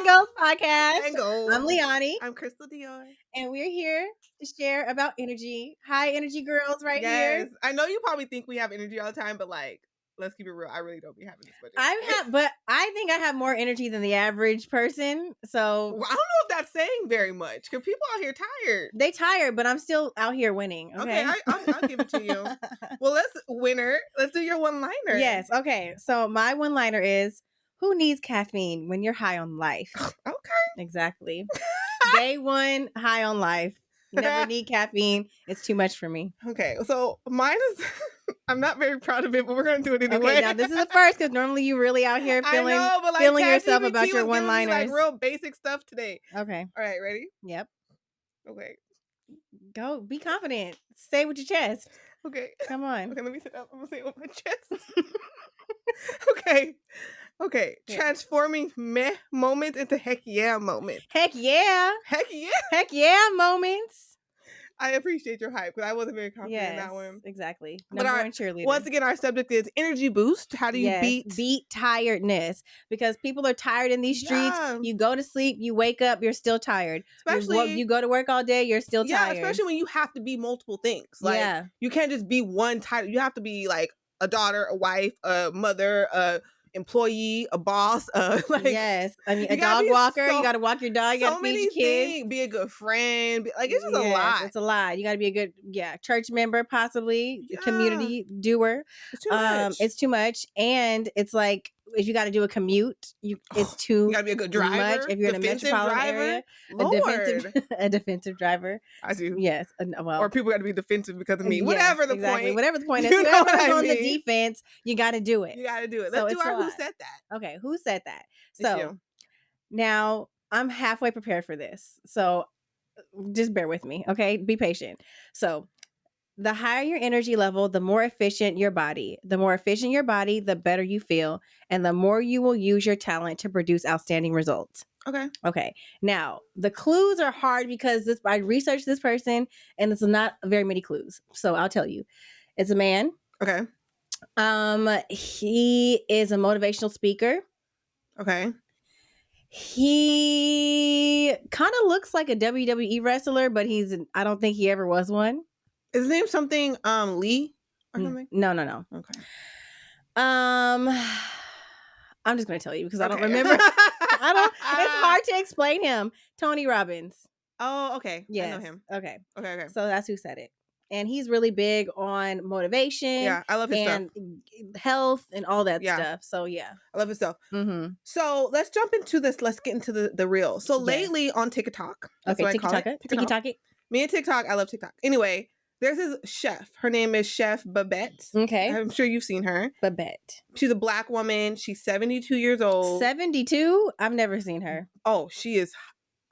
Girls podcast. And gold. I'm Leonie, I'm Crystal-Dior. and we're here to share about energy. Hi, energy girls, right here. Yes. I know you probably think we have energy all the time, but like, let's keep it real. I really don't be having this much energy. But I think I have more energy than the average person. So Well, I don't know if that's saying very much because people out here tired. they tired, but I'm still out here winning. Okay, I'll give it to you. Well, let's do your one-liner. Yes. Okay. So my one-liner is, "Who needs caffeine when you're high on life?" Okay. Exactly. Day one, high on life. Never need caffeine. It's too much for me. Okay. So mine is. I'm not very proud of it, but we're gonna do it anyway. Okay, now this is the first because normally you really out here feeling yourself about your one-liners. Like real basic stuff today. Okay. All right, ready? Yep. Okay. Go. Be confident. Say it with your chest. Okay. Come on. Okay, let me sit up. I'm gonna say it with my chest. Okay. Yeah. Transforming meh moments into heck yeah moments. Heck yeah. Heck yeah. Heck yeah moments. I appreciate your hype because I wasn't very confident in that one. Exactly. But Number one cheerleader. Once again, our subject is energy boost. How do you beat tiredness? Because people are tired in these streets. Yeah. You go to sleep, you wake up, you're still tired. Especially you go to work all day, you're still tired. Yeah, especially when you have to be multiple things. Like you can't just be one title. You have to be like a daughter, a wife, a mother, a employee, a boss, yes, I mean a dog walker. You got to walk your dog. You got to feed your kids. Be a good friend. Like it's just a lot. It's a lot. You got to be a good church member, possibly community doer. It's too much. It's too much, and it's like if you got to do a commute, it's too. You got to be a good driver. Much. If you're in a metropolitan area, a defensive driver. I do. Yes. Or people got to be defensive because of me. Whatever the point. Whatever the point is. Whoever's on the defense, you got to do it. You got to do it. Let's do our Who Said That. Okay. Who said that? So now I'm halfway prepared for this. So just bear with me. Okay. Be patient. So the higher your energy level, the more efficient your body. The more efficient your body, the better you feel. And the more you will use your talent to produce outstanding results. Okay. Now, the clues are hard because I researched this person and it's not very many clues. So I'll tell you. It's a man. Okay. He is a motivational speaker. Okay. He kind of looks like a WWE wrestler, but I don't think he ever was one. Is his name something Lee or something? No. Okay. I'm just gonna tell you because I don't remember. It's hard to explain him. Tony Robbins. Oh, okay. Yes. I know him. Okay. Okay. So that's who said it. And he's really big on motivation. Yeah, I love his stuff. Health and all that stuff. So yeah. I love his stuff. Mm-hmm. So let's jump into this. Let's get into the real. So lately on TikTok. That's what I call it. TikTok. Me and TikTok. I love TikTok. Anyway, there's this chef. Her name is Chef Babette. Okay. I'm sure you've seen her. Babette. She's a Black woman. She's 72 years old. 72? I've never seen her. Oh, she is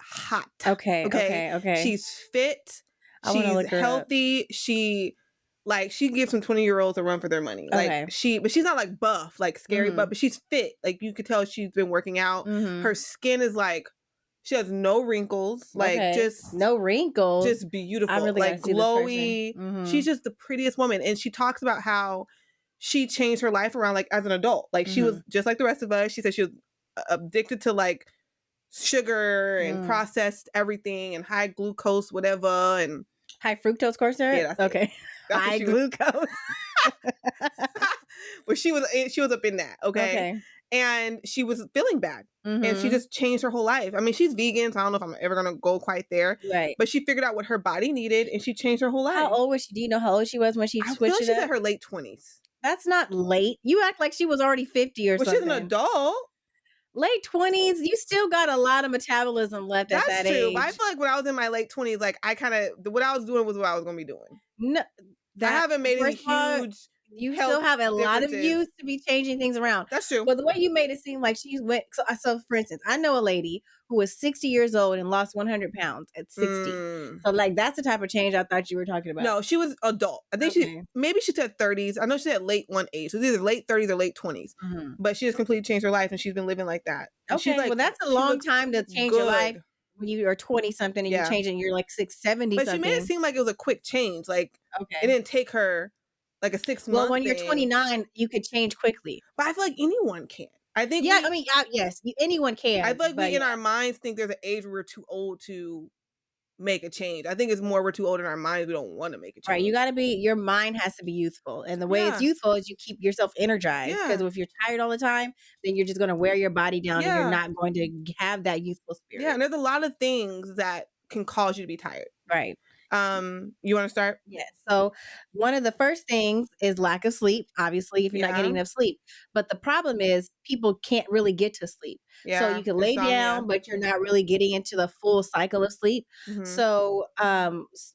hot. Okay. She's fit. She's healthy. Up. She gives some 20-year-olds a run for their money. But she's not like buff, like scary buff, but she's fit. Like you could tell she's been working out. Mm-hmm. Her skin is like, she has no wrinkles, just no wrinkles, just beautiful, I really like glowy. Mm-hmm. She's just the prettiest woman, and she talks about how she changed her life around, like as an adult. Like she was just like the rest of us. She said she was addicted to like sugar and processed everything and high glucose, whatever, and high fructose corn syrup. Yeah, that's it. That's high glucose. But she was up in that. Okay. And she was feeling bad. Mm-hmm. And she just changed her whole life. I mean, she's vegan, so I don't know if I'm ever going to go quite there. Right. But she figured out what her body needed, and she changed her whole life. How old was she? Do you know how old she was when she switched it up? She's in her late 20s. That's not late. You act like she was already 50 or something. She's an adult. Late 20s, you still got a lot of metabolism left at that age. That's true. But I feel like when I was in my late 20s, like what I was doing was what I was going to be doing. No, I haven't made any huge... You still have a lot of youth to be changing things around. That's true. But the way you made it seem like she went... So for instance, I know a lady who was 60 years old and lost 100 pounds at 60. So like that's the type of change I thought you were talking about. No, she was adult. I think maybe she said 30s. I know she said late one age. So it's either late 30s or late 20s. Mm-hmm. But she just completely changed her life and she's been living like that. And okay, well that's a long time to change your life. When you are 20 something and you're changing, you're like 70 but something. But she made it seem like it was a quick change. Like it didn't take her like a 6 month. Well, when you're 29, you could change quickly. But I feel like anyone can. I think Yeah, we I mean, yes, anyone I can, feel like but we in yeah. our minds think there's an age where we're too old to make a change. I think it's more we're too old in our minds, we don't wanna make a Right, you change. gotta be your mind has to be youthful, and the way it's Yeah. youthful is you keep yourself energized. Because Yeah. if you're tired all the time, then you're just gonna wear your body down, and you're Yeah. not going to have that youthful Yeah, spirit. and there's a lot of things that can cause you to be tired. Right. You wanna start? Yes. So one of the first things is lack of sleep, obviously, if you're not Yeah. getting enough sleep. But the problem is people can't really get to sleep. So you Yeah. can lay Insomnia. down, but you're not really getting into the full cycle of sleep. Mhm. So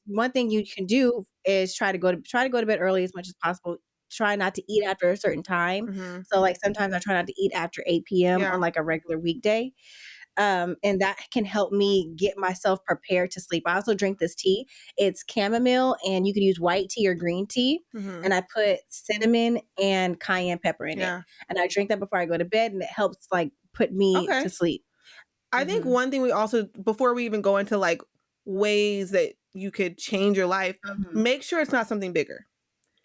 one thing you can do is try to go to bed early as much as possible. Try not to eat after a certain time. Mhm. So like sometimes I try not to eat after 8 p.m. on Yeah. like a regular weekday, and that can help me get myself prepared to sleep. I also drink this tea. It's chamomile, and you could use white tea or green tea. Mhm. And I put cinnamon and cayenne pepper in it, Yeah. and I drink that before I go to bed, and it helps like put me to Okay. sleep. I think Hmm. one thing we also before we even go into, like, ways that you could change your life, Hmm. make sure it's not something bigger.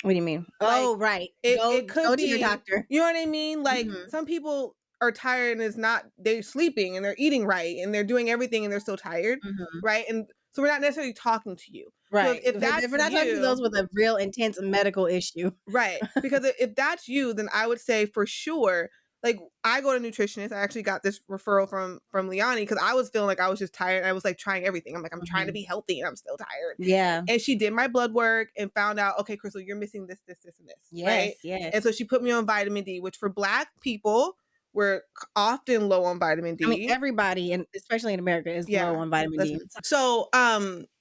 What do you mean? Like, Oh, right. it Go could to your be doctor. you know what I mean? Like, Hmm. some people are tired and it's not they're sleeping and they're eating right and they're doing everything and they're still tired, Hmm. right? And so we're not necessarily talking to you. So Right. if that's If we're not talking to those you with a real intense medical issue. right, because if that's you, then I would say for sure, like, I go to nutritionist. I actually got this referral from Leonie because I was feeling like I was just tired. I was, like, trying everything. I'm like, "I'm trying to Hmm. be healthy, and I'm still tired." Yeah. And she did my blood work and found out, "Okay, Crystal, you're missing this, this, this, and this," right? Yes. Yes. And so she put me on vitamin D, which for Black people, we're often low on vitamin I mean, D. everybody, and especially in America, is low Yeah. on vitamin D. Listen. So,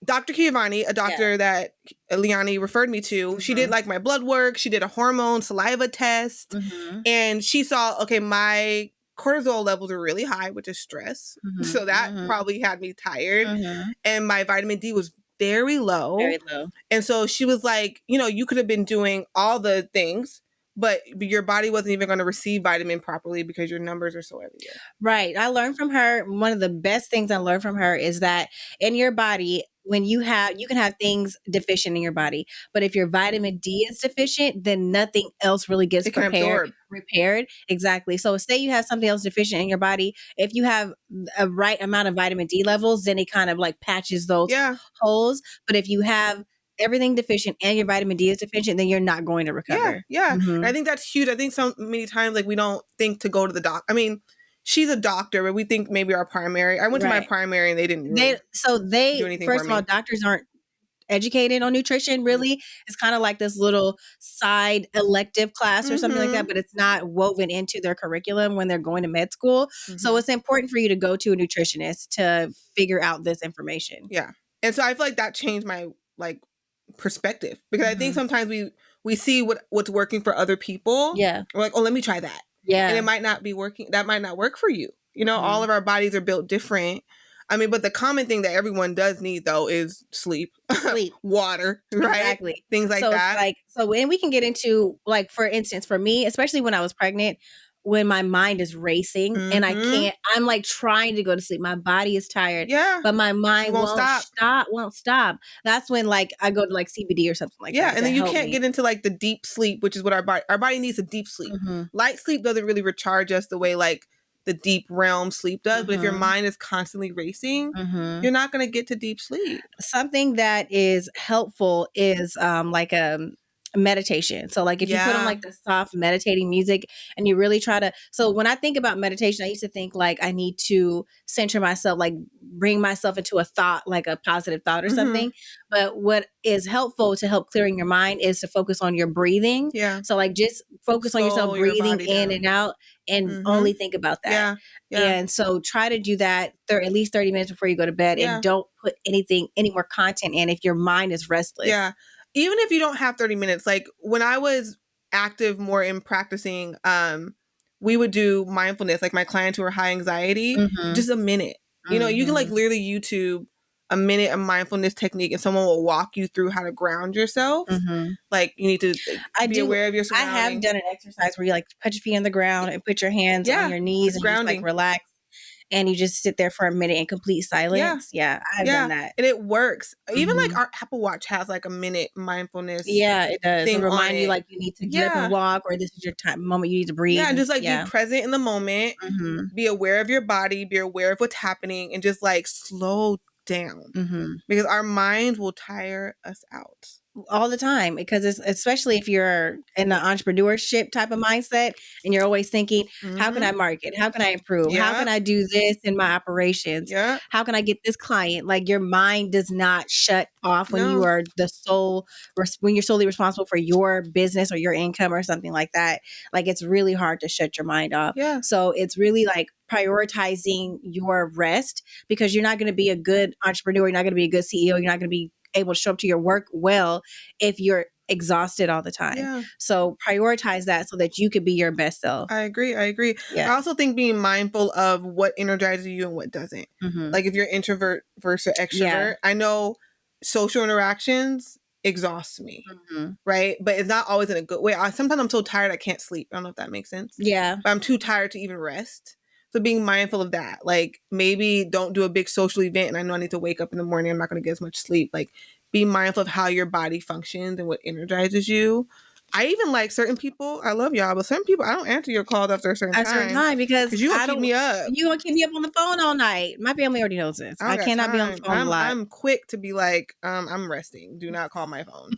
Dr. Giovanni, a Yeah. doctor that Leonie referred me to, she did Mhm. like my blood work. She did a hormone saliva test, Mhm. and she saw, okay, my cortisol levels are really high, which is stress. Mhm. So that Mhm. probably had me tired, Mhm. and my vitamin D was very low. Very low. And so she was like, you could have been doing all the things, but your body wasn't even going to receive vitamin properly because your numbers are so everywhere. Right. I learned from her. One of the best things I learned from her is that in your body, when you can have things deficient in your body, but if your vitamin D is deficient, then nothing else really gets It can absorb. repaired. Exactly. So say you have something else deficient in your body, if you have a right amount of vitamin D levels, then it kind of like patches those Yeah. holes. But if you have everything deficient and your vitamin D is deficient, then you're not going to Yeah, recover. yeah. And Hmm. I think that's huge. I think so many times like we don't think to go to the doc. I mean, she's a doctor, but we think maybe our primary. I went to my Right. primary and they didn't really do They anything for first of all, me. doctors aren't educated on nutrition Mm. really. It's kind of like this little side elective class or something like that, Mhm. but it's not woven into their curriculum when they're going to med school. So Mhm. it's important for you to go to a nutritionist to figure out this information. Yeah. And so I feel like that changed my like perspective because I think Mhm. sometimes we see what's working for other people. Yeah. We're like, "Oh, let me try that." And it Yeah. might not be working. That might not work for you. All Mhm. of our bodies are built different. I mean, but the common thing that everyone does need though is sleep, Sleep. water, right? Exactly. Things like So it's that. like and we can get into like for instance, for me, especially when I was pregnant, when my mind is racing and Mhm. I'm like trying to go to sleep. My body is tired, Yeah. but my It mind won't stop. won't stop. That's when like I go to like CBD or something like Yeah, that and to then you help can't me. get into like the deep sleep, which is what our body needs a deep sleep. Mhm. Light sleep doesn't really recharge us the way like the deep realm sleep does, but if your Mhm. mind is constantly racing, Mhm. you're not going to get to deep sleep. Something that is helpful is like meditation. So like if you put on Yeah. like the soft meditating music and you really try to so when I think about meditation, I used to think like I need to center myself, like bring myself into a thought, like a positive thought or Mhm. something. But what is helpful to help clearing your mind is to focus on your breathing. Yeah. So like just focus on yourself Slow your breathing body in down. and out and only Mhm. think about that. Yeah. Yeah. And so try to do that at least 30 minutes before you go to bed and Yeah. don't put any more content in if your mind is restless. Yeah. Even if you don't have 30 minutes, like when I was active more in practicing, we would do mindfulness, like my clients who are high anxiety, Mhm. just a minute. You can like Mhm. literally YouTube a minute of mindfulness technique and someone will walk you through how to ground yourself. Mhm. Like you need to I be do aware of your I have surroundings. done an exercise where you like put your feet on the ground and put your hands on Yeah. your knees It's and you just like grounding. relax. and you just sit there for a minute in complete silence. Yeah, I've done that. And it works. Even like Mhm. our Apple Watch has like a minute mindfulness Yeah, it does. It'll thing on remind you it. like you need to get up and Yeah. walk, or this is your time moment you need to breathe. Yeah, and just like be Yeah. present in the moment, Mhm. be aware of your body, be aware of what's happening, and just like slow down Mhm. because our mind will tire us out. All the time, because it's especially if you're in the entrepreneurship type of mindset and you're always thinking, how can I market? How can I improve? How can Yeah. I do this in my operations? Yeah. How can I get this client? Like your mind does not shut off when you No. are when you're solely responsible for your business or your income or something like that. Like it's really hard to shut your mind off. Yeah. So it's really like prioritizing your rest, because you're not going to be a good entrepreneur. You're not going to be a good CEO. You're not going to be able to show up to your work well if you're exhausted all the time. Yeah. So prioritize that so that you could be your best self. I agree. I Yeah. also think being mindful of what energizes you and what doesn't. Mhm. Like if you're introvert versus extrovert, Yeah. I know social interactions exhaust me, Mhm. right? But it's not always in a good way. Sometimes I'm so tired I can't sleep. I don't know if that makes sense. Yeah. But I'm too tired to even rest. So being mindful of that, like maybe don't do a big social event and I know I need to wake up in the morning, I'm not going to get as much sleep. Like be mindful of how your body functions and what energizes you. I even like certain people, I love y'all, but certain people, I don't answer your calls after a certain At a certain time, because you gonna I keep don't. me up. You gonna keep me up on the phone all night. My family already knows this. I don't I got cannot be on the time. phone a lot. I'm quick to be like, I'm resting. Do not call my phone.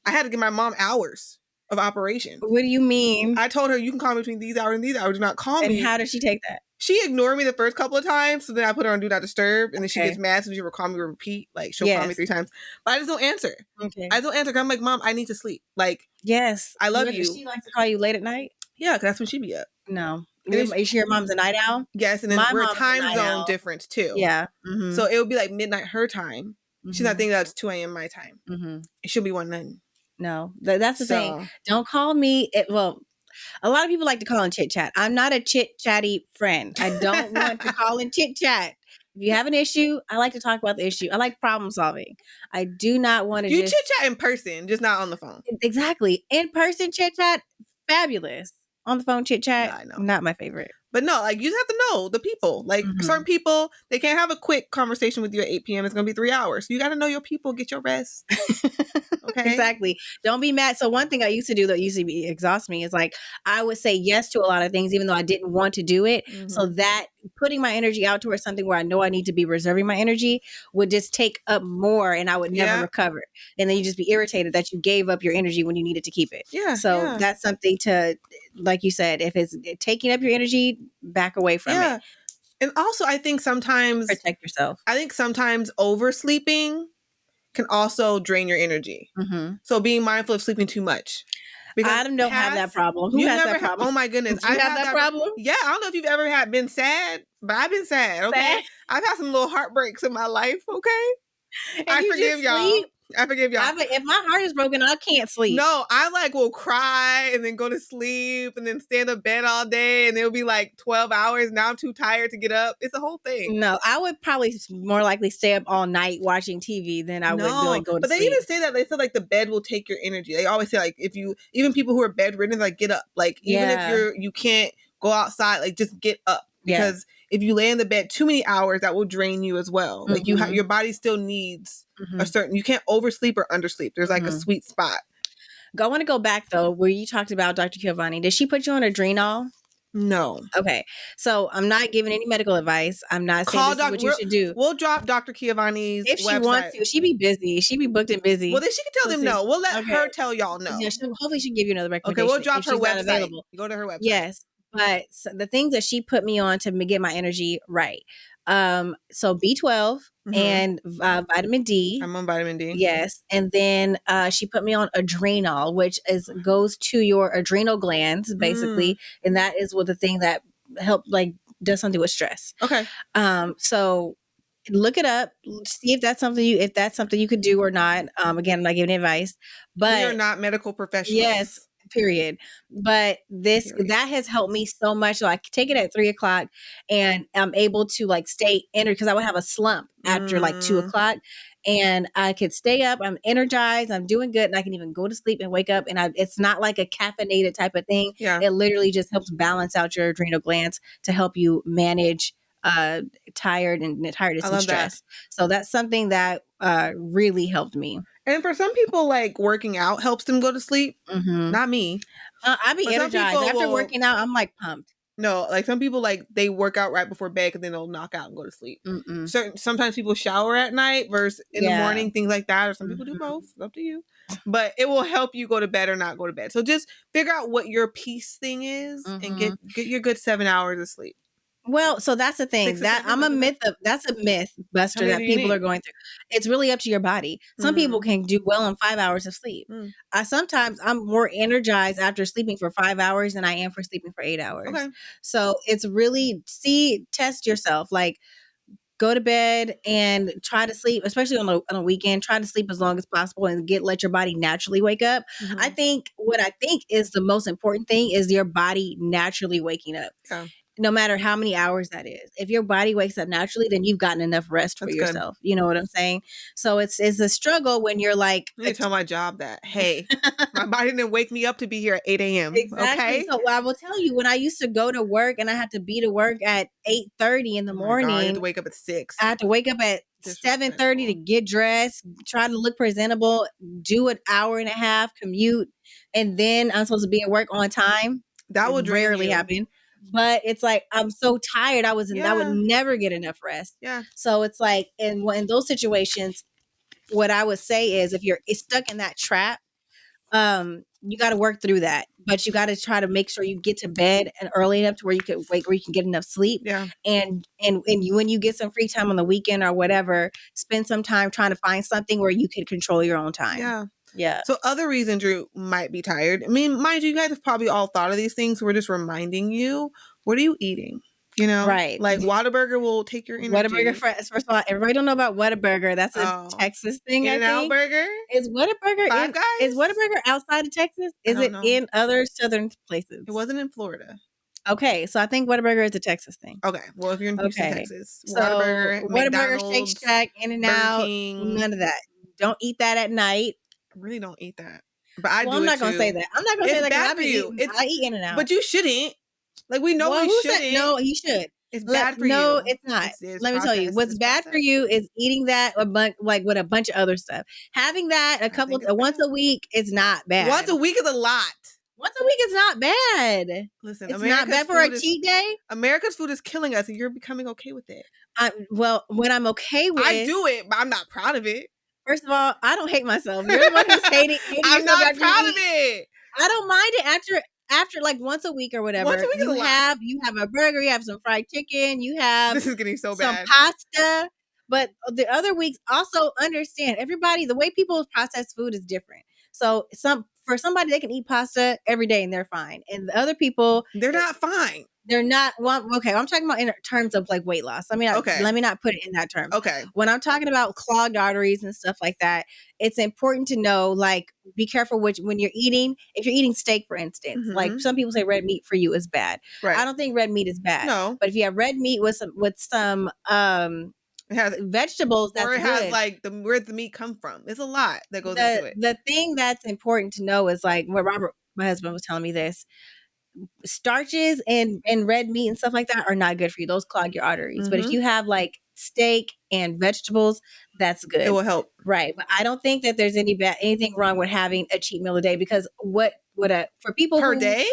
I had to give my mom hours of operation. What do you mean? I told her you can call me between these hours and these hours. Do not call And me. how does she take that? She ignored me the first couple of times, so then I put her on Do Not Disturb, and then she Okay. gets mad, so she will call me repeat. Like she'll call me Yes. 3 times, but I just don't answer. Okay. I don't answer 'cause I'm like, Mom, I need to sleep. Like, Yes. I love you. She likes to call you late at night? Yeah, 'cause that's when she be up. No. And it's, Is your mom's a night owl? yes, and then My we're mom's a time night zone owl. difference too. Yeah. Mhm. So it would be like midnight her time. She's not Mhm. thinking that it's 2 a.m. my time. Mhm. It should be 1 No. That's the thing. So Don't call me. Well, a lot of people like to call and chit chat. I'm not a chit chatty friend. I don't want to call and chit chat. If you have an issue, I like to talk about the issue. I like problem solving. I do not want to you just chit chat in person, just not on the phone. exactly in person chit chat. Fabulous. On the phone chit Yeah, chat, I know. not my favorite. But no, like you just have to know the people. Like certain people, they can't have a quick conversation with you at 8 p.m. It's gonna be 3 hours. You got to know your people. Get your rest. Okay. Exactly. Don't be mad. So one thing I used to do that used to be exhaust me is like I would say yes to a lot of things even though I didn't want to do it. So that putting my energy out towards something where I know I need to be reserving my energy would just take up more and I would never recover. And then you just be irritated that you gave up your energy when you needed to keep it. Yeah. So that's something to, like you said, if it's taking up your energy, back away from it. And also I think sometimes Protect yourself. I think sometimes oversleeping can also drain your energy. So being mindful of sleeping too much. Because I don't have that problem. Who has that problem? Oh my goodness. I have that problem? Yeah, I don't know if you've ever been sad, but I've been sad, okay? Sad? I've had some little heartbreaks in my life, okay? And I forgive y'all. I forgive y'all. If my heart is broken, I can't sleep. No, I like will cry and then go to sleep and then stay in the bed all day and it'll be like 12 hours. Now I'm too tired to get up. It's a whole thing. No, I would probably more likely stay up all night watching TV than I would like go to but sleep. they even say that. They said like the bed will take your energy. They always say like if you, even people who are bedridden, like get up. Like even if you can't go outside, like just get up. Because if you lay in the bed too many hours, that will drain you as well. Like your body still needs a certain, you can't oversleep or undersleep. There's like a sweet spot. I want to go back though, where you talked about Dr. Giovanni. Did she put you on Adrenal? No. Okay. So I'm not giving any medical advice. I'm not saying this is what you should do. We'll drop Dr. Giovanni's if she website. wants to. She be busy. She be booked and busy. Well, then she can tell them no. We'll let her tell y'all no. Yeah, hopefully she can give you another recommendation. Okay, we'll drop her website. Available. Go to her website. Yes. But the things that she put me on to get my energy right. So B12 and vitamin D. I'm on vitamin D. Yes. And then she put me on Adrenal, which goes to your adrenal glands, basically. And that is the thing that does something with stress. Okay. So look it up, see if that's something you could do or not. Again, I'm not giving advice, but we are not medical professionals. Yes. Period. But that has helped me so much. So I take it at 3:00 and I'm able to stay energized because I would have a slump after 2:00 and I could stay up. I'm energized. I'm doing good. And I can even go to sleep and wake up. And it's not like a caffeinated type of thing. Yeah. It literally just helps balance out your adrenal glands to help you manage tiredness I and love that. stress. So that's something that really helped me. And for some people, like working out helps them go to sleep. Not me. I be But some energized people after will. working out. I'm like pumped. No, like some people, like they work out right before bed because then they'll knock out and go to sleep. Mm-mm. Sometimes people shower at night versus in the Yeah. morning, things like that. Or some people do both. It's up to you. But it will help you go to bed or not go to bed. So just figure out what your peace thing is and get your good 7 hours of sleep. Well, so that's the 6 thing or that 7. What is that? that's a myth How buster many do that you people are need? going through. It's really up to your body. Some people can do well on 5 hours of sleep. Sometimes I'm more energized after sleeping for 5 hours than I am for sleeping for 8 hours. Okay. So it's really test yourself. Like go to bed and try to sleep, especially on a weekend. Try to sleep as long as possible and let your body naturally wake up. I think is the most important thing is your body naturally waking up. Yeah. No matter how many hours that is. If your body wakes up naturally, then you've gotten enough rest for yourself. You know what I'm saying? So it's a struggle when you're like, I need to tell my job that, hey, my body didn't wake me up to be here at 8 a.m. exactly. Okay. So I will tell you, when I used to go to work and I had to be to work at 8:30 in the Oh my God, you have to morning, wake up at 6. I had to wake up at 7:30 to get dressed, try to look presentable, do an hour and a half commute, and then I'm supposed to be at work on time. That would drain rarely you. happen. But it's like I'm so tired. I would never get enough rest. Yeah. So it's like in those situations, what I would say is if you're stuck in that trap, you got to work through that. But you got to try to make sure you get to bed and early enough to where you can wake, where you can get enough sleep. Yeah. And when you get some free time on the weekend or whatever, spend some time trying to find something where you can control your own time. Yeah. Yeah. So other reasons you might be tired. I mean, mind you guys have probably all thought of these things. We're just reminding you. What are you eating? You know, right? Like Whataburger will take your energy. Whataburger, first of all, everybody don't know about Whataburger. That's a Texas thing. In-N-Out Burger. Is Whataburger is Whataburger outside of Texas? Is it in other southern places? It wasn't in Florida. Okay, so I think Whataburger is a Texas thing. Okay, well if you're in Houston, Texas, so Whataburger, Shake Shack, In-N-Out, none of that. Don't eat that at night. I really don't eat that, but I do. I'm it not gonna too. say that. I'm not gonna say that because bad for you. I eat In-N-Out, but you shouldn't. Like we know we shouldn't. No, you should. It's bad for you. No, it's not. Let me tell you, what's bad for you is eating that like with a bunch of other stuff. Having that once a week is not bad. Once a week is a lot. Once a week is not bad. Listen, it's not bad for a cheat day. America's food is killing us, and you're becoming okay with it. When I'm okay with I do it, but I'm not proud of it. First of all, I don't hate myself. You're the one who's hating I'm not proud of it. I don't mind it after like once a week or whatever. Once a week you have a burger, you have some fried chicken, you have this is getting so some bad. pasta. But the other weeks, also understand everybody, the way people process food is different. So for somebody, they can eat pasta every day and they're fine. And the other people, they're not fine. They're not. Well, okay, I'm talking about in terms of like weight loss. Let me not put it in that term. Okay. When I'm talking about clogged arteries and stuff like that, it's important to know, like, be careful when you're eating. If you're eating steak, for instance, like some people say red meat for you is bad. Right. I don't think red meat is bad. No. But if you have red meat with some it has vegetables, that's it has good. like where the meat come from. There's a lot that goes into it. The thing that's important to know is like what Robert, my husband, was telling me this. Starches and red meat and stuff like that are not good for you. Those clog your arteries. But if you have like steak and vegetables, that's good. It will help. Right. But I don't think that there's anything wrong with having a cheat meal a day, because for people per day?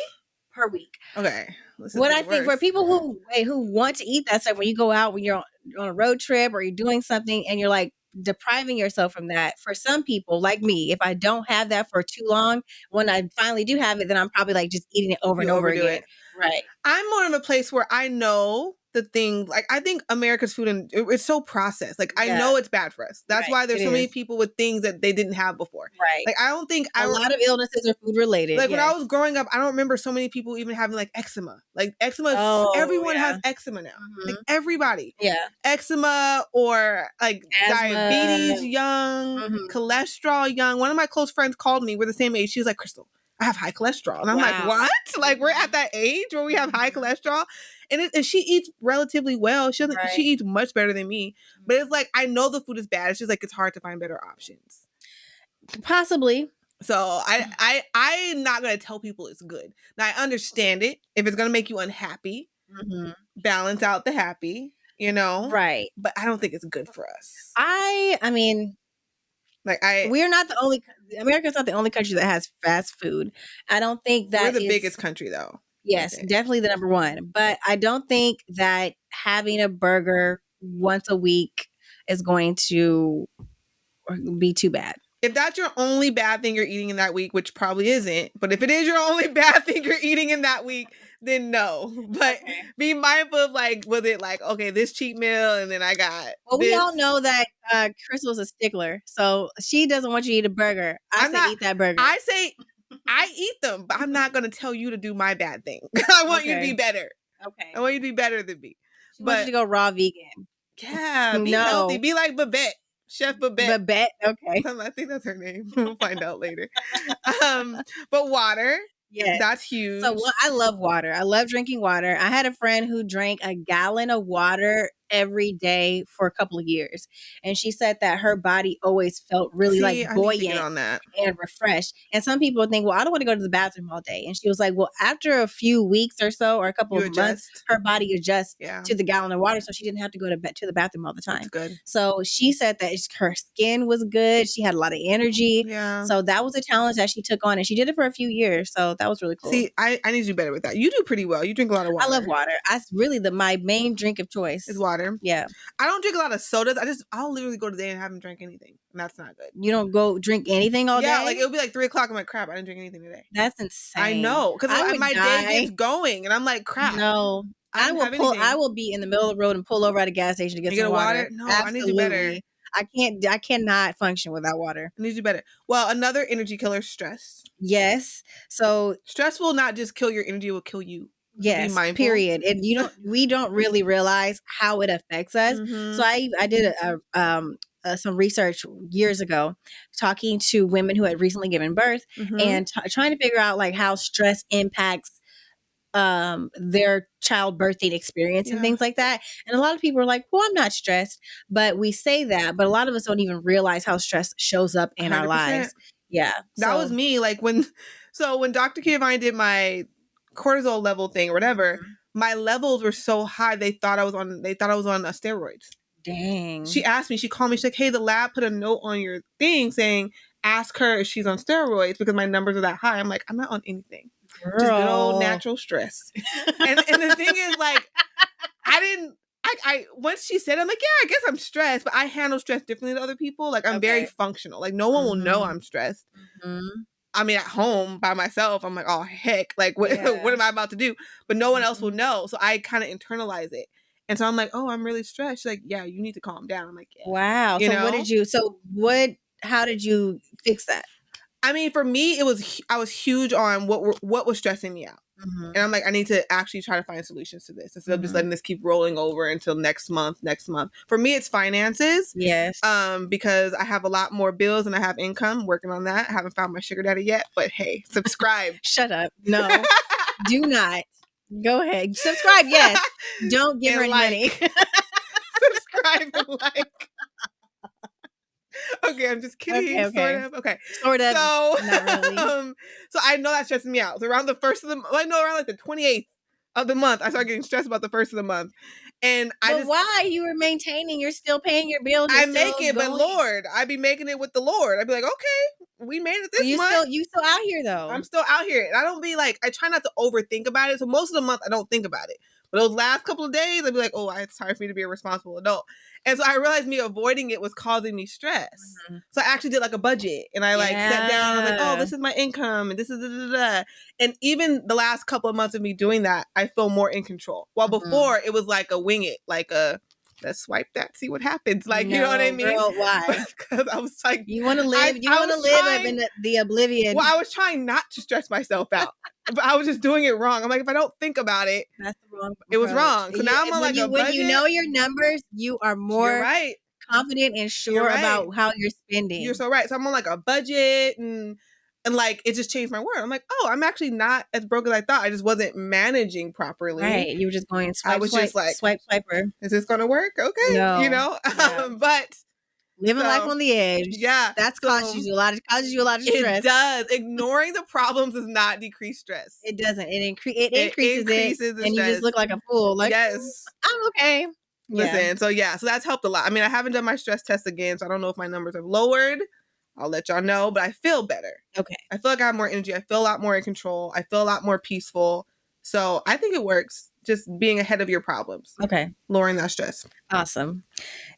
Per week. Okay. What I think for people who want to eat that stuff, when you go out, when you're on a road trip or you're doing something and you're like depriving yourself from that, for some people like me, if I don't have that for too long, when I finally do have it, then I'm probably like just eating it over and over again. Right. I'm more of a place where I know the thing, like I think America's food and it's so processed. Like I know it's bad for us. That's why there's so many people with things that they didn't have before. Right. Like I don't think a lot of illnesses are food related. Like when I was growing up, I don't remember so many people even having like eczema. Like eczema, everyone has eczema now. Like everybody. Yeah. Eczema or like diabetes young, cholesterol young. One of my close friends called me. We're the same age. She was like, Crystal, I have high cholesterol. And I'm like, what? Like we're at that age where we have high cholesterol? And she eats relatively well. She eats much better than me. But it's like, I know the food is bad. It's just like, it's hard to find better options. Possibly. So I'm not going to tell people it's good. Now I understand it. If it's going to make you unhappy, balance out the happy, you know? Right. But I don't think it's good for us. I mean, we're not the only, America's not the only country that has fast food. I don't think that we're the biggest country though. Yes, definitely the number one. But I don't think that having a burger once a week is going to be too bad. If that's your only bad thing you're eating in that week, which probably isn't, but if it is your only bad thing you're eating in that week, then no. But be mindful of was it okay, this cheat meal and then I got Well, we all know that Crystal's a stickler, so she doesn't want you to eat a burger. I say eat that burger. I say I eat them, but I'm not going to tell you to do my bad thing. I want you to be better. Okay. I want you to be better than me. She wants you to go raw vegan. Yeah, be healthy. Be like Babette. Chef Babette. Babette, okay. I think that's her name. We'll find out later. But water. Yeah, that's huge. So I love water. I love drinking water. I had a friend who drank a gallon of water every day for a couple of years, and she said that her body always felt really buoyant on that. and refreshed. And some people think, well, I don't want to go to the bathroom all day. And she was like, well, after a few weeks or so, or a couple of months, her body adjusts to the gallon of water, so she didn't have to go to the bathroom all the time. That's good. So she said that her skin was good. She had a lot of energy. Yeah. So that was a challenge that she took on, and she did it for a few years. So that was really cool. See, I need to do better with that. You do pretty well. You drink a lot of water. I love water. That's really my main drink of choice. Is water. Yeah. I don't drink a lot of sodas. I'll literally go to the day and haven't drank anything. And that's not good. You don't go drink anything all day? Yeah, it'll be 3 o'clock. I'm like, crap, I didn't drink anything today. That's insane. I know. Because my day gets going and I'm like, crap. No. I will be in the middle of the road and pull over at a gas station to get some water. No, absolutely. I need to do better. I cannot function without water. I need to do better. Well, another energy killer, stress. Yes. So stress will not just kill your energy, it will kill you. Yes, period. And we don't really realize how it affects us. So I did some research years ago talking to women who had recently given birth and trying to figure out how stress impacts their childbirthing experience and things like that. And a lot of people are like, well, I'm not stressed, but we say that, but a lot of us don't even realize how stress shows up in 100%. Our lives. Yeah. That was me. When Dr. Giovanni did my cortisol level thing or whatever, my levels were so high they thought I was on steroids. Dang. She asked me, she called me, she's like, hey, the lab put a note on your thing saying ask her if she's on steroids because my numbers are that high. I'm like, I'm not on anything. Girl. Just good old natural stress. and the thing is I once she said, I'm like, yeah, I guess I'm stressed, but I handle stress differently than other people. I'm very functional. No one will know I'm stressed. I mean, at home by myself, I'm like, oh, heck, what am I about to do? But no one else will know. So I kind of internalize it. And so I'm like, oh, I'm really stressed. She's like, yeah, you need to calm down. I'm like, yeah. Wow. How did you fix that? I mean, for me, I was huge on what was stressing me out. And I'm like, I need to actually try to find solutions to this instead of just letting this keep rolling over until next month. For me, it's finances. Yes. Because I have a lot more bills and I have income. Working on that. I haven't found my sugar daddy yet, but hey, subscribe. Shut up. No, do not. Go ahead. Subscribe. Yes. Don't give her any money. Subscribe and like. Okay, I'm just kidding. Okay. Sort of. Okay. Sort of. So, not really. So I know that stresses me out. So around the first of the month, around the 28th of the month, I started getting stressed about the first of the month. And why? You were maintaining, you're still paying your bills. I make it, but Lord, I be making it with the Lord. I'd be like, okay, we made it this month. You still out here though. I'm still out here. And I don't be I try not to overthink about it. So most of the month I don't think about it. But those last couple of days, I'd be like, oh, it's time for me to be a responsible adult. And so I realized me avoiding it was causing me stress. So I actually did a budget. And I sat down. I was like, oh, this is my income. And this is da-da-da-da. And even the last couple of months of me doing that, I feel more in control. While before, it was a wing it, let's swipe that, see what happens. You know what I mean? Girl, why? Because I was you want to live. You want to live in the oblivion. Well, I was trying not to stress myself out, but I was just doing it wrong. I'm like, if I don't think about it, that's the wrong. It was wrong. So now I'm on a budget. When you know your numbers, you are more confident and sure about how you're spending. You're so right. So I'm on a budget and it just changed my world. I'm like, oh, I'm actually not as broke as I thought. I just wasn't managing properly. Right. You were just going swipe, I was just swiper. Is this going to work? Okay. No. You know? Yeah. But Living life on the edge. Yeah. That's causes you a lot of stress. It does. Ignoring the problems does not decrease stress. It doesn't. It increases it, the and stress. you just look like a fool. Like, yes. I'm okay. Listen, so that's helped a lot. I mean, I haven't done my stress test again, so I don't know if my numbers have lowered. I'll let y'all know, but I feel better. Okay. I feel like I have more energy. I feel a lot more in control. I feel a lot more peaceful. So I think it works. Just being ahead of your problems. Okay. Lowering that stress. Awesome.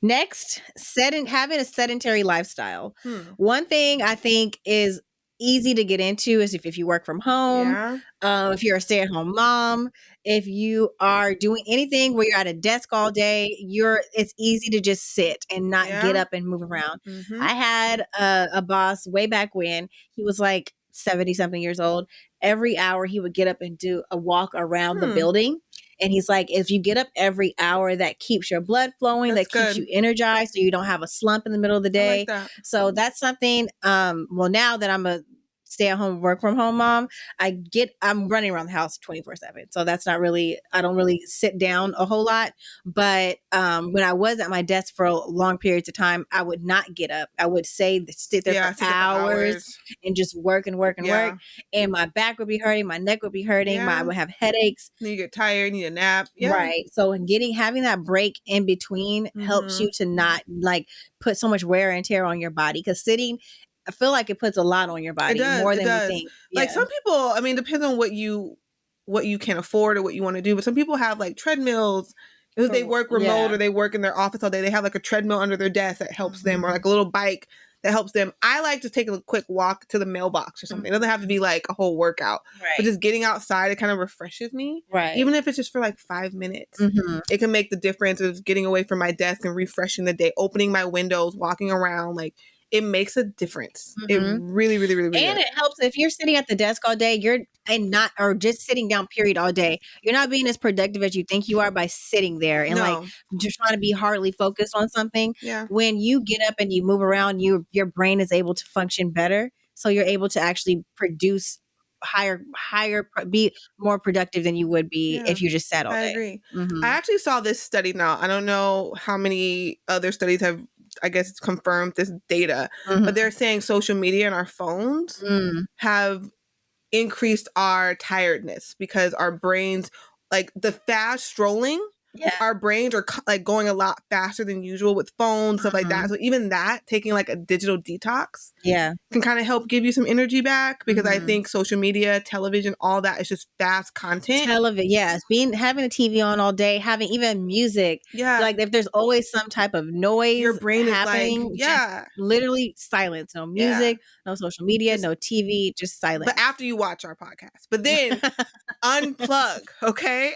Next, having a sedentary lifestyle. One thing I think is easy to get into is if you work from home, if you're a stay-at-home mom, if you are doing anything where you're at a desk all day, it's easy to just sit and not get up and move around. I had a boss way back when. He was like 70 something years old. Every hour he would get up and do a walk around the building. And he's like, if you get up every hour, that keeps your blood flowing, that keeps you energized, so you don't have a slump in the middle of the day. I like that. So that's something. Well, now that I'm a stay-at-home, work-from-home mom, I'm running around the house 24/7. So that's not really. I don't really sit down a whole lot. But when I was at my desk for long periods of time, I would not get up. I would sit there for hours and just work and work and work. And my back would be hurting, my neck would be hurting, I would have headaches. You get tired, need a nap. Right. So having that break in between helps you to not like put so much wear and tear on your body, because sitting, I feel like it puts a lot on your body more than we think. Like some people, I mean, depends on what you can afford or what you want to do. But some people have like treadmills. If they work remote or they work in their office all day, they have like a treadmill under their desk that helps them, or like a little bike that helps them. I like to take a quick walk to the mailbox or something. It doesn't have to be like a whole workout, but just getting outside, it kind of refreshes me. Right. Even if it's just for like 5 minutes, it can make the difference of getting away from my desk and refreshing the day, opening my windows, walking around. Like, it makes a difference. It really, really, really, really and does. it helps if you're sitting at the desk all day, or just sitting down period all day, you're not being as productive as you think you are by sitting there and like just trying to be hardly focused on something. When you get up and you move around, your brain is able to function better. So you're able to actually produce be more productive than you would be if you just sat all day. I agree. I actually saw this study now. I don't know how many other studies have, I guess, it's confirmed this data, but they're saying social media and our phones have increased our tiredness because our brains, like the fast scrolling, our brains are like going a lot faster than usual with phones, stuff like that. So even that, taking like a digital detox can kind of help give you some energy back, because I think social media, television, all that is just fast content. Having the TV on all day, having even music. Like if there's always some type of noise, your brain happening, is like, just literally silence. No music, no social media, no TV, just silence. But after you watch our podcast. But then unplug, okay?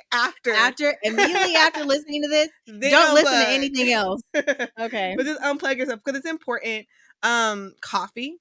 Immediately after listening to this, don't listen to anything else. Okay. But just unplug yourself, because it's important. Coffee.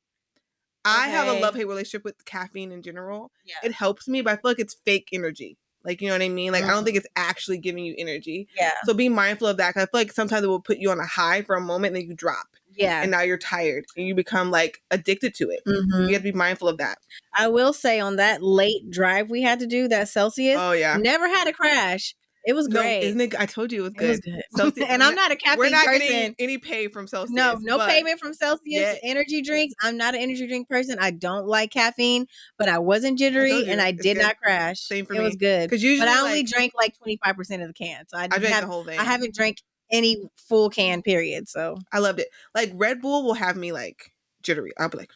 I have a love-hate relationship with caffeine in general. It helps me, but I feel like it's fake energy. Like, you know what I mean? Like, I don't think it's actually giving you energy. So be mindful of that, because I feel like sometimes it will put you on a high for a moment and then you drop. And now you're tired and you become like addicted to it. You have to be mindful of that. I will say, on that late drive we had to do, that Celsius, never had a crash. It was great. Isn't it? I told you it was good. It was good. Celsius, and I'm not a caffeine person. We're not getting any pay from Celsius. No payment from Celsius. Energy drinks. I'm not an energy drink person. I don't like caffeine, but I wasn't jittery and I did not crash. Same for me. It was good. But I only drank like 25% of the can. So I drank the whole thing. I haven't drank any full can, period. So I loved it. Like Red Bull will have me like jittery. I'll be like,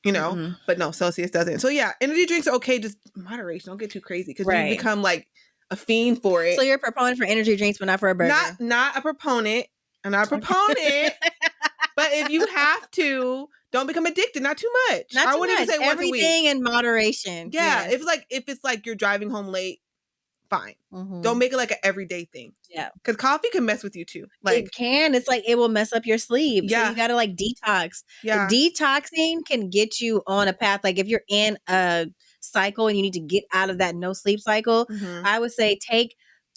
but no, Celsius doesn't. So yeah, energy drinks are okay, just moderation. Don't get too crazy, because you become like a fiend for it. So you're a proponent for energy drinks, but not for a burger. Not a proponent. I'm not a proponent. But if you have to, don't become addicted. Not too much. I wouldn't even say once a week. Everything in moderation. Yeah. Yes. If it's like you're driving home late, fine. Don't make it like an everyday thing. Yeah. Because coffee can mess with you too. Like, it can. It's like it will mess up your sleep. Yeah. So you gotta like detox. Yeah. Detoxing can get you on a path. Like if you're in a cycle and you need to get out of that no sleep cycle, I would say take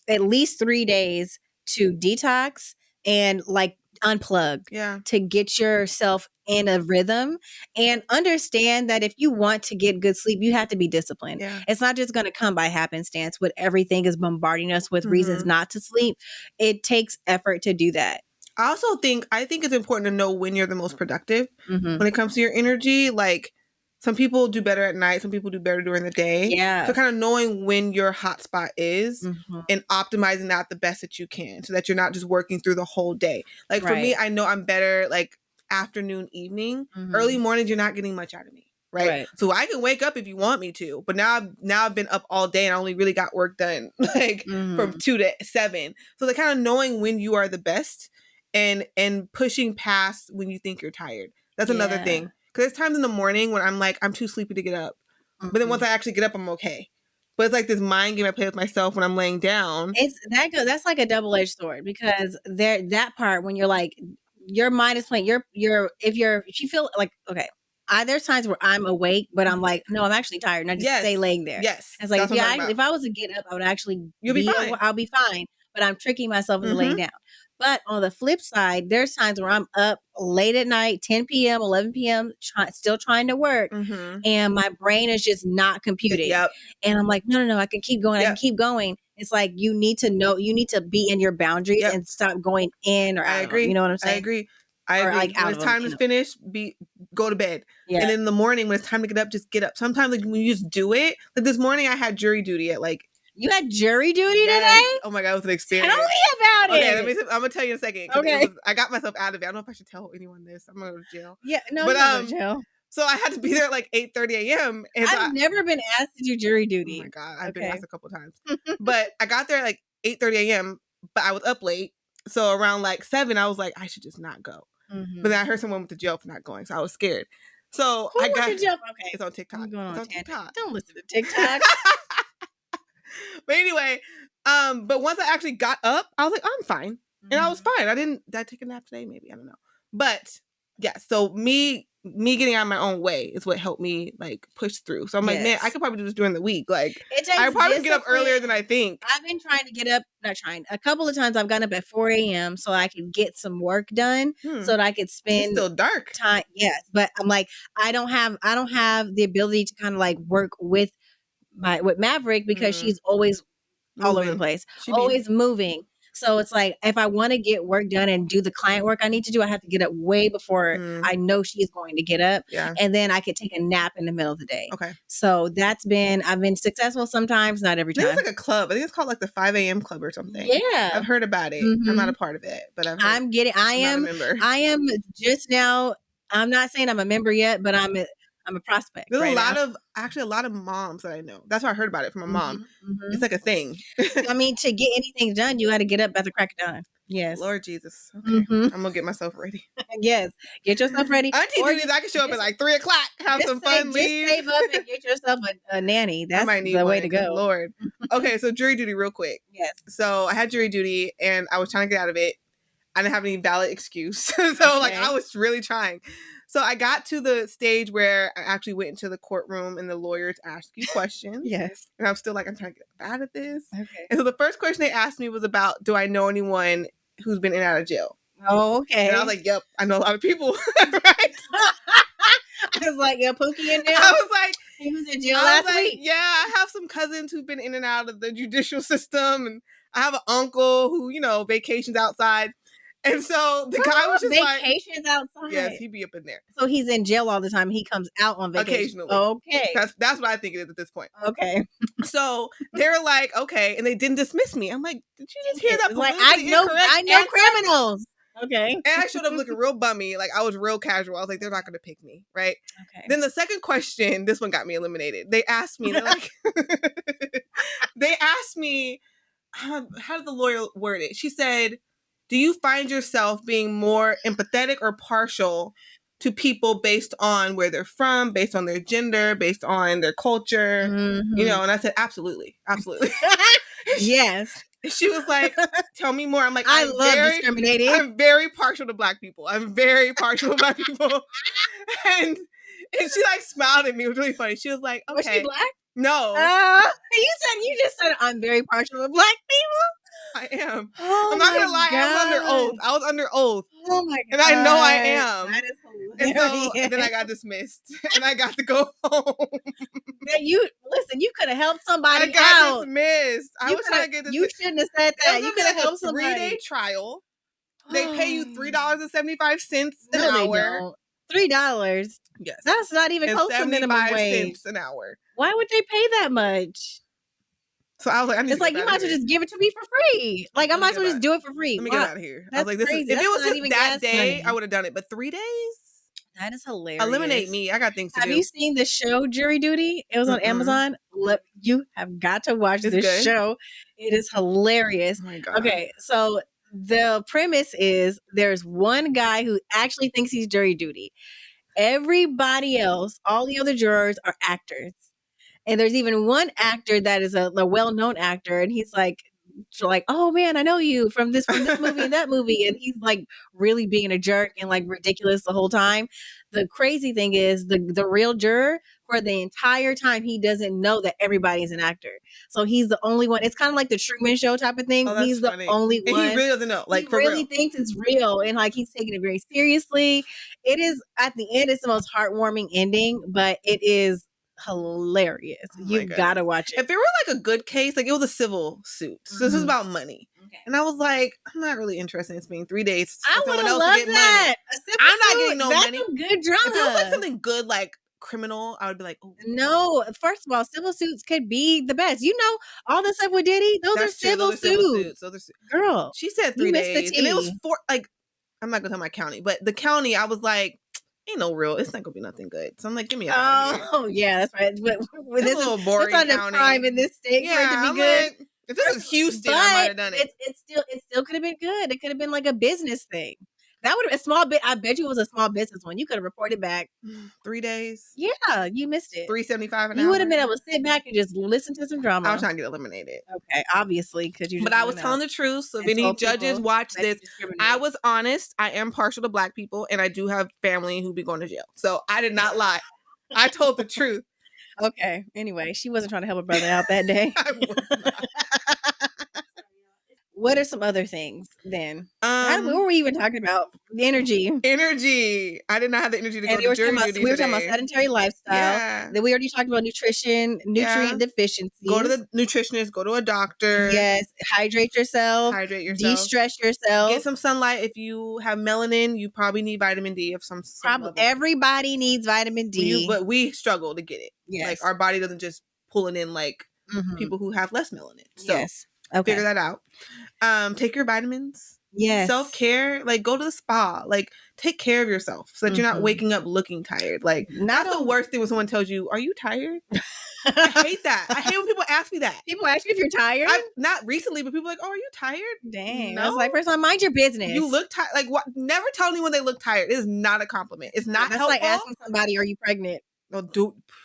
at least 3 days to detox and like unplug to get yourself in a rhythm, and understand that if you want to get good sleep, you have to be disciplined. It's not just going to come by happenstance with everything is bombarding us with reasons not to sleep. It takes effort to do that. I think it's important to know when you're the most productive when it comes to your energy. Like, some people do better at night, some people do better during the day. Yeah. So kind of knowing when your hotspot is and optimizing that the best that you can so that you're not just working through the whole day. Like for me, I know I'm better like afternoon, evening. Early mornings, you're not getting much out of me. Right. So I can wake up if you want me to, but now I've been up all day and I only really got work done like from 2 to 7. So kind of knowing when you are the best and pushing past when you think you're tired. That's another thing. Because there's times in the morning when I'm like, I'm too sleepy to get up. But then once I actually get up, I'm okay. But it's like this mind game I play with myself when I'm laying down. That's like a double-edged sword, because that part when you're like, your mind is playing, if you feel like, okay, there's times where I'm awake, but I'm like, no, I'm actually tired, and I just stay laying there. Yes. It's like, if I was to get up, I would actually be fine. I'll be fine, but I'm tricking myself into laying down. But on the flip side, there's times where I'm up late at night, 10 p.m., 11 p.m., still trying to work, and my brain is just not computing. And I'm like, no, I can keep going. I can keep going. It's like, you need to be in your boundaries and stop going in or out of them. You know what I'm saying? I agree. Like, when it's time to finish, go to bed. And then in the morning, when it's time to get up, just get up. Sometimes like when you just do it, like this morning I had jury duty at like. You had jury duty today? Oh my God, it was an experience. Tell me about it. Okay, I'm gonna tell you in a second. Okay. I got myself out of it. I don't know if I should tell anyone this. I'm gonna go to jail. Yeah, no, but go to jail. So I had to be there at like 8:30 a.m. And I've never been asked to do jury duty. Oh my God, I've been asked a couple times. But I got there at like 8:30 a.m. But I was up late. So around like 7, I was like, I should just not go. But then I heard someone went to jail for not going, so I was scared. So who went to jail? Okay, it's on TikTok. It's on TikTok. Don't listen to TikTok. But anyway, but once I actually got up, I was like, I'm fine. And I was fine. Did I take a nap today? Maybe. I don't know. But yeah, so me getting out of my own way is what helped me like push through. So I'm like, man, I could probably do this during the week. Like, I probably get up earlier than I think. I've been trying to get up, a couple of times I've gotten up at 4 a.m. so I could get some work done, so that I could spend. It's still dark. Time. Yes. But I'm like, I don't have the ability to kind of like work with Maverick, because she's always all over the place, always moving. So it's like, if I want to get work done and do the client work I need to do, I have to get up way before I know she's going to get up. And then I could take a nap in the middle of the day. Okay. So I've been successful sometimes, not every time. It's like a club. I think it's called like the 5 a.m. club or something. Yeah. I've heard about it. I'm not a part of it, but I am just now. I'm not saying I'm a member yet, but I'm a prospect. There's a lot of moms that I know. That's why I heard about it from a mom. It's like a thing. I mean, to get anything done, you got to get up at the crack of dawn. Yes. Lord Jesus. Okay. I'm gonna get myself ready. Yes. Get yourself ready. Auntie duties, I can show up at like 3 o'clock, have some fun, leave. Just save up and get yourself a nanny. That's the way to go. Lord. Okay, so jury duty real quick. Yes. So I had jury duty and I was trying to get out of it. I didn't have any valid excuse. So like I was really trying. So I got to the stage where I actually went into the courtroom and the lawyers asked you questions. Yes. And I'm still like, I'm trying to get out of this. Okay. And so the first question they asked me was about, do I know anyone who's been in and out of jail? Oh, okay. And I was like, yep, I know a lot of people. Right? I was like, yeah, Pookie in jail. I was like, he was in jail last week. Yeah, I have some cousins who've been in and out of the judicial system. And I have an uncle who, vacations outside. And so the guy was just vacations outside. Yes, he'd be up in there. So he's in jail all the time. He comes out on vacation. Occasionally. Okay. That's what I think it is at this point. Okay. So they're like, okay, and they didn't dismiss me. I'm like, did you just hear that? Like, I know criminals. Okay. And I showed up looking real bummy. Like, I was real casual. I was like, they're not going to pick me. Right. Okay. Then the second question, this one got me eliminated. They asked me, how did the lawyer word it? She said, do you find yourself being more empathetic or partial to people based on where they're from, based on their gender, based on their culture? And I said, absolutely. Absolutely. Yes. She was like, tell me more. I'm like, I love discriminating. I'm very partial to Black people. And she like smiled at me. It was really funny. She was like, okay. Was she Black? No. You just said I'm very partial to Black people. I am. Oh, I'm not gonna lie. I was under oath. I was under oath. Oh my God. And I know I am. That is hilarious. And so then I got dismissed, and I got to go home. You could have helped somebody out. I got dismissed. I was trying to get dismissed. You shouldn't have said that. You could have helped somebody. 3-day trial. They pay you $3.75 an No, they hour. don't. $3. Yes. That's not even And close to minimum 75 wage. cents an hour. Why would they pay that much? So I was like, I need It's to get like you out of might as well here. just give it to me for free. Like I might as well just do it for free. Let me get out of here. I That's was like, this crazy. is if That's it was not just even that gas day, money. I would have done it. But 3 days? That is hilarious. Eliminate me. I got things to do. Have you seen the show Jury Duty? It was on Amazon. You have got to watch this show. It is hilarious. Oh my God. Okay, so the premise is there's one guy who actually thinks he's jury duty. Everybody else, all the other jurors are actors. And there's even one actor that is a well-known actor, and he's like, oh man, I know you from this movie and that movie, and he's like really being a jerk and like ridiculous the whole time. The crazy thing is the real juror for the entire time he doesn't know that everybody's an actor, so he's the only one. It's kind of like the Truman Show type of thing. He's the only one. And he really doesn't know. Like he really thinks it's real, and like he's taking it very seriously. It is at the end. It's the most heartwarming ending, but it is hilarious. You've got to watch it. If it were like a good case, like it was a civil suit, so this is about money. Okay. And I was like, I'm not really interested in spending 3 days for someone else to get that. Money. I'm not getting no money. That's a good drama. If it was like something good, like criminal, I would be like, oh. No, first of all, civil suits could be the best. You know, all the stuff with Diddy, those are civil suits. Girl, she said 3 days, and it was like, I'm not gonna tell my county, but the county, I was like, ain't no real. It's not gonna be nothing good. So I'm like, give me a. Oh yeah, that's right. But this is a little boring. It's not a crime in this state for it to be good. Like, if this was Houston, I might have done it. It still could have been good. It could have been like a business thing. That would have a small bit. I bet you it was a small business one. You could have reported back. 3 days. Yeah, you missed it. $3.75 an hour. You would have been able to sit back and just listen to some drama. I was trying to get eliminated. Okay, obviously, because you. But I was telling the truth. So if any judges watch this, I was honest. I am partial to Black people, and I do have family who be going to jail. So I did not lie. I told the truth. Okay. Anyway, she wasn't trying to help her brother out that day. I was not. What are some other things then? What were we even talking about? Energy. I did not have the energy to go to jury duty. We were talking about sedentary lifestyle. Yeah. Then we already talked about nutrition, nutrient deficiencies. Go to the nutritionist. Go to a doctor. Yes. Hydrate yourself. De-stress yourself. Get some sunlight. If you have melanin, you probably need vitamin D of some level. Everybody needs vitamin D. But we struggle to get it. Yes. Like our body doesn't just pull it in like people who have less melanin. So yes. Okay. Figure that out. Take your vitamins. Yes. Self-care. Like go to the spa. Like take care of yourself so that you're not waking up looking tired. Like that's the worst thing when someone tells you, "Are you tired?" I hate that. I hate when people ask me that. People ask you if you're tired. Not recently, but people are like, "Oh, are you tired?" Dang. No? I was like, first of all, mind your business. You look tired. Like what? Never tell anyone they look tired. It is not a compliment. It's not That's helpful. like asking somebody, "Are you pregnant?" No,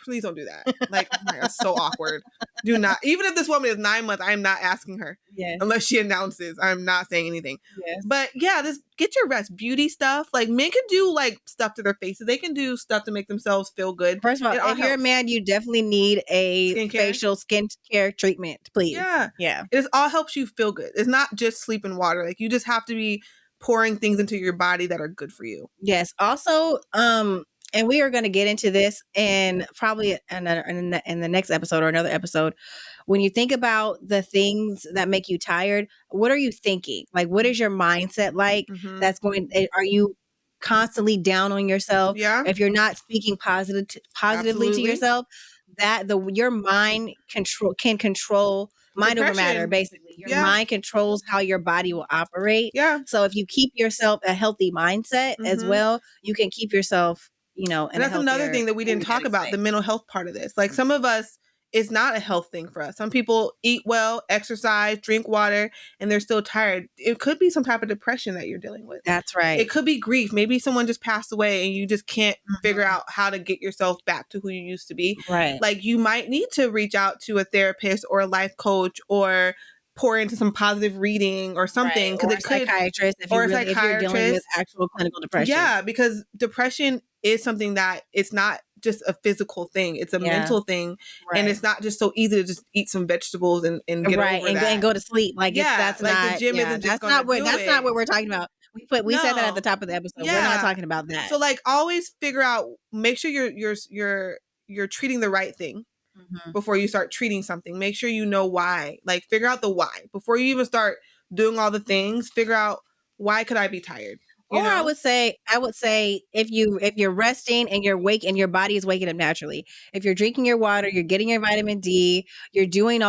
please don't do that. Like, oh my God, that's so awkward. Do not. Even if this woman is 9 months, I am not asking her. Yes. Unless she announces, I'm not saying anything. Yes. But yeah, get your rest. Beauty stuff. Like men can do like stuff to their faces. They can do stuff to make themselves feel good. First of all, if you're a man, you definitely need a facial skincare treatment, please. Yeah. Yeah. It all helps you feel good. It's not just sleep and water. Like you just have to be pouring things into your body that are good for you. Yes. Also, and we are going to get into this and probably in the next episode or another episode. When you think about the things that make you tired, what are you thinking? Like, what is your mindset like? Are you constantly down on yourself? Yeah. If you're not speaking positively to yourself, your mind can control mind over matter, basically. Your mind controls how your body will operate. Yeah. So if you keep yourself a healthy mindset as well, you can keep yourself, and that's another thing that we didn't talk about, the mental health part of this. Like some of us, it's not a health thing for us. Some people eat well, exercise, drink water, and they're still tired. It could be some type of depression that you're dealing with. That's right. It could be grief. Maybe someone just passed away and you just can't figure out how to get yourself back to who you used to be. Right. Like you might need to reach out to a therapist or a life coach or pour into some positive reading or something. Right. Or a psychiatrist if you're dealing with actual clinical depression. Yeah, because depression is something that it's not just a physical thing. It's a mental thing. Right. And it's not just so easy to just eat some vegetables and get over that. And go to sleep. Like that's like not, the gym isn't just not what we're talking about. We said that at the top of the episode. Yeah. We're not talking about that. So like always make sure you're treating the right thing before you start treating something. Make sure you know why. Like figure out the why. Before you even start doing all the things, figure out why could I be tired? Or I would say if you're resting and you're awake and your body is waking up naturally. If you're drinking your water, you're getting your vitamin D, you're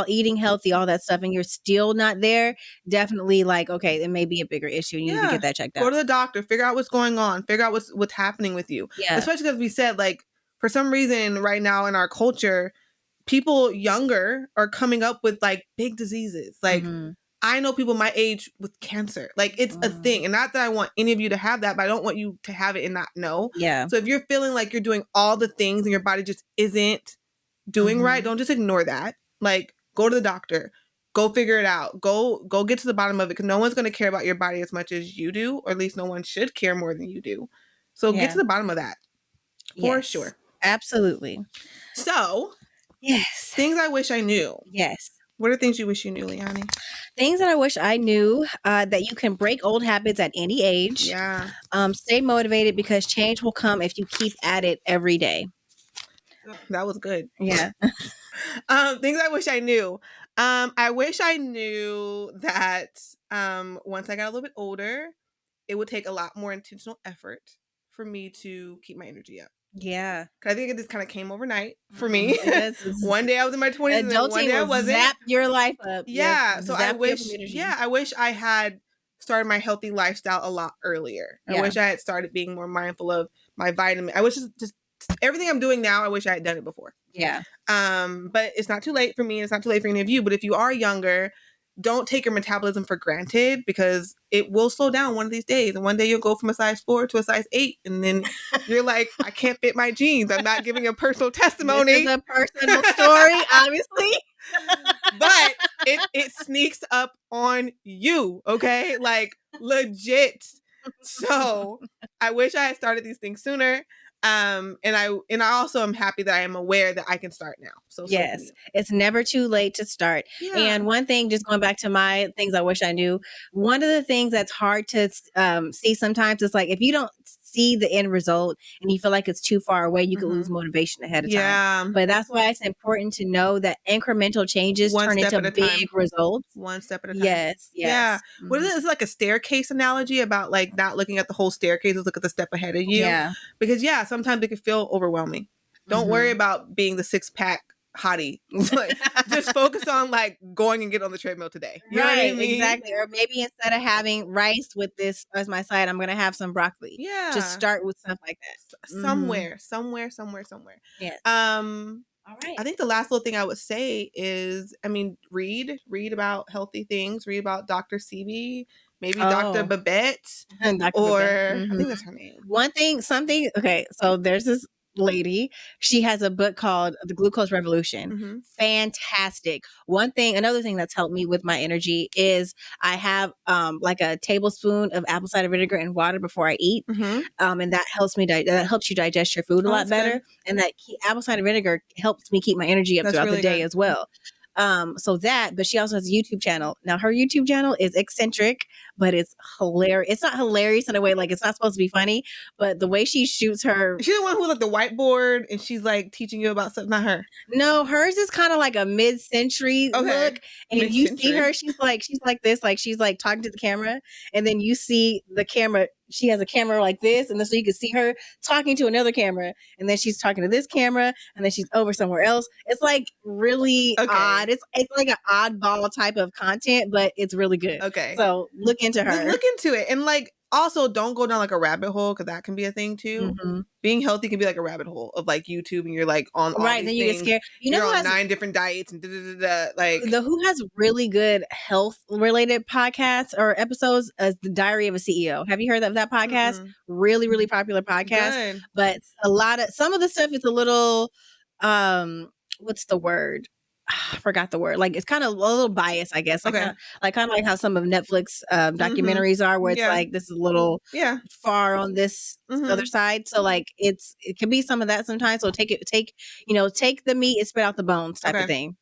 eating healthy, all that stuff, and you're still not there, definitely like, okay, it may be a bigger issue. You need to get that checked Go out. to the doctor, figure out what's going on, figure out what's happening with you. Yeah. Especially because we said, like, for some reason right now in our culture, people younger are coming up with like big diseases. Like, I know people my age with cancer. Like, it's a thing. And not that I want any of you to have that, but I don't want you to have it and not know. Yeah. So if you're feeling like you're doing all the things and your body just isn't doing right, don't just ignore that. Like, go to the doctor. Go figure it out. Go get to the bottom of it, because no one's going to care about your body as much as you do, or at least no one should care more than you do. So get to the bottom of that. For sure. Absolutely. So, yes. Things I wish I knew. Yes. What are things you wish you knew, Leonie? Things that I wish I knew, that you can break old habits at any age. Yeah. Stay motivated, because change will come if you keep at it every day. That was good. Yeah. Things I wish I knew. I wish I knew that once I got a little bit older, it would take a lot more intentional effort for me to keep my energy up. Yeah. I think it just kind of came overnight for me. One day I was in my 20s and then one day I wasn't. Zap your life up. Yeah. So I wish I had started my healthy lifestyle a lot earlier. I wish I had started being more mindful of my vitamin. I wish just everything I'm doing now, I wish I had done it before. Yeah. But it's not too late for me. It's not too late for any of you. But if you are younger, don't take your metabolism for granted, because it will slow down one of these days. And one day you'll go from a size 4 to a size 8. And then you're like, I can't fit my jeans. I'm not giving a personal testimony. This is a personal story, obviously. But it sneaks up on you, okay? Like, legit. So I wish I had started these things sooner. And I also am happy that I am aware that I can start now. So yes, it's never too late to start. Yeah. And one thing, just going back to my things I wish I knew, one of the things that's hard to see sometimes is like, if you don't see the end result and you feel like it's too far away, you could lose motivation ahead of time. But that's why it's important to know that incremental changes turn into big results. One step at a time. Yes. Yeah. What is it? It's like a staircase analogy about like not looking at the whole staircase, look at the step ahead of you. Yeah. Because sometimes it can feel overwhelming. Don't worry about being the 6-pack hottie. Like, just focus on like going and get on the treadmill today. You know what I mean? Exactly. Or maybe instead of having rice with this as my side, I'm gonna have some broccoli. Yeah. Just start with stuff like that. Somewhere. Yeah. All right. I think the last little thing I would say is, read about healthy things. Read about Dr. Sebi, maybe Dr. Babette, or I think that's her name. Okay, so there's this lady. She has a book called The Glucose Revolution. Fantastic. Another thing that's helped me with my energy is I have like a tablespoon of apple cider vinegar and water before I eat. And that helps me that helps you digest your food a lot better. Good. And that apple cider vinegar helps me keep my energy up throughout the day as well. But she also has a YouTube channel. Now her YouTube channel is eccentric, but it's hilarious. It's not hilarious in a way, like it's not supposed to be funny, but the way she shoots her. She's the one who's like the whiteboard and she's like teaching you about stuff. Not her. No, hers is kind of like a mid-century look. And if you see her, she's like this, like she's like talking to the camera, and then you see the camera. She has a camera like this, and then so you can see her talking to another camera, and then she's talking to this camera, and then she's over somewhere else. It's like really odd. It's like an oddball type of content, but it's really good. Okay, so look into her. Just look into it, and like also don't go down like a rabbit hole, because that can be a thing too. Being healthy can be like a rabbit hole of like YouTube, and you're like on all these then you things. Get scared. You're on 9 different diets and like who has really good health related podcasts or episodes as The Diary of a CEO. Have you heard of that podcast? Really, really popular podcast. Good. But some of the stuff is a little what's the word? I forgot the word. Like it's kind of a little biased, I guess. Like kind of like how some of Netflix documentaries are, where it's like this is a little far on this other side. So like it can be some of that sometimes. So take the meat and spit out the bones type of thing.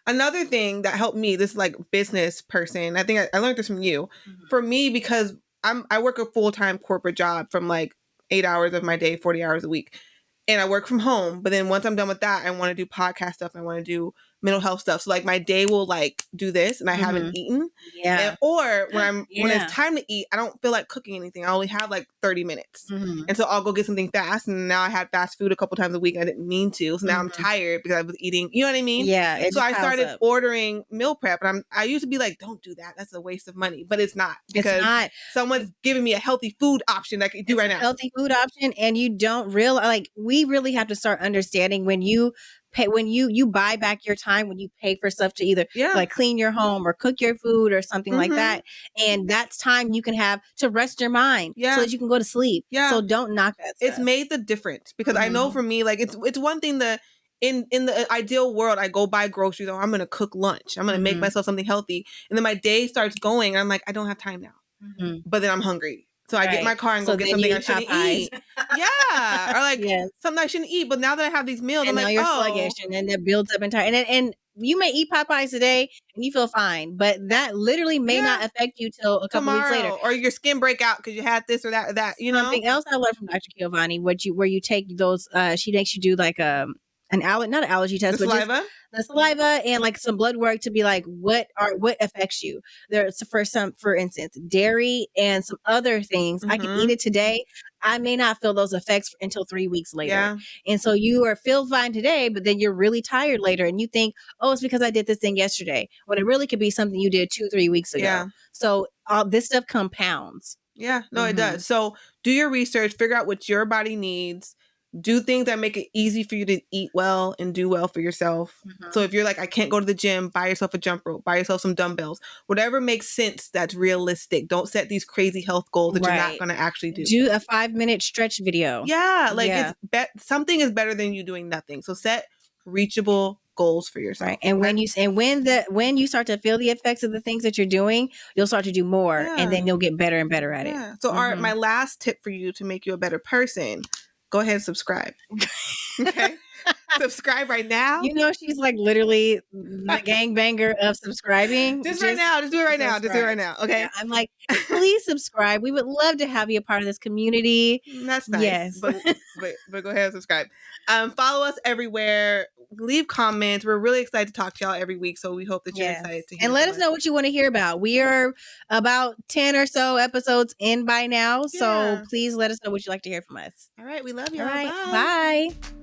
Another thing that helped me, this like business person, I think I learned this from you. For me, because I work a full-time corporate job from like 8 hours of my day, 40 hours a week. And I work from home. But then once I'm done with that, I want to do podcast stuff. I want to do mental health stuff. So like my day will like do this and I haven't eaten. Yeah. Or when it's time to eat, I don't feel like cooking anything. I only have like 30 minutes. And so I'll go get something fast. And now I had fast food a couple times a week. And I didn't mean to. So now I'm tired because I was eating, you know what I mean? Yeah. So I started ordering meal prep. And I used to be like, don't do that. That's a waste of money. But it's not. Because someone's giving me a healthy food option that I can do right now. Healthy food option. And you don't realize, like, we really have to start understanding when you pay, when you buy back your time, when you pay for stuff to either like clean your home or cook your food or something like that. And that's time you can have to rest your mind so that you can go to sleep. So don't knock that stuff. It's made the difference because I know for me, like it's one thing that in the ideal world, I go buy groceries or I'm going to cook lunch. I'm going to make myself something healthy. And then my day starts going and I'm like, I don't have time now. But then I'm hungry. So I get in my car and go get something I shouldn't eat. Or like something I shouldn't eat. But now that I have these meals, and I'm now like, you're sluggish, and then it builds up entire. And you may eat Popeyes today and you feel fine, but that literally may not affect you till a couple weeks later, or your skin break out because you had this or that or that. You know, something else I learned from Dr. Giovanni, where you take those. She makes you do like not an allergy test, the but saliva. Just the saliva and like some blood work to be like what affects you. There's for instance, dairy and some other things. I can eat it today. I may not feel those effects until 3 weeks later. And so you feel fine today, but then you're really tired later and you think, oh, it's because I did this thing yesterday. When it really could be something you did 2-3 weeks ago. So all this stuff compounds. It does. So do your research, figure out what your body needs. Do things that make it easy for you to eat well and do well for yourself. So if you're like, I can't go to the gym, buy yourself a jump rope, buy yourself some dumbbells, whatever makes sense that's realistic. Don't set these crazy health goals that you're not going to actually do. Do a 5-minute stretch video. It's something is better than you doing nothing. So set reachable goals for yourself. Right. And when you start to feel the effects of the things that you're doing, you'll start to do more and then you'll get better and better at it. So my last tip for you to make you a better person, go ahead and subscribe. Okay. Subscribe right now. You know, she's like literally the gangbanger of subscribing. Just right now. Just do it right now. Just do it right now. Okay. Yeah, I'm like, please subscribe. We would love to have you a part of this community. That's nice. Yes. But go ahead and subscribe. Follow us everywhere. Leave comments. We're really excited to talk to y'all every week. So we hope that you're excited to hear. And let us know what you want to hear about. We are about 10 or so episodes in by now. So please let us know what you'd like to hear from us. All right. We love you. All right. Bye. Bye.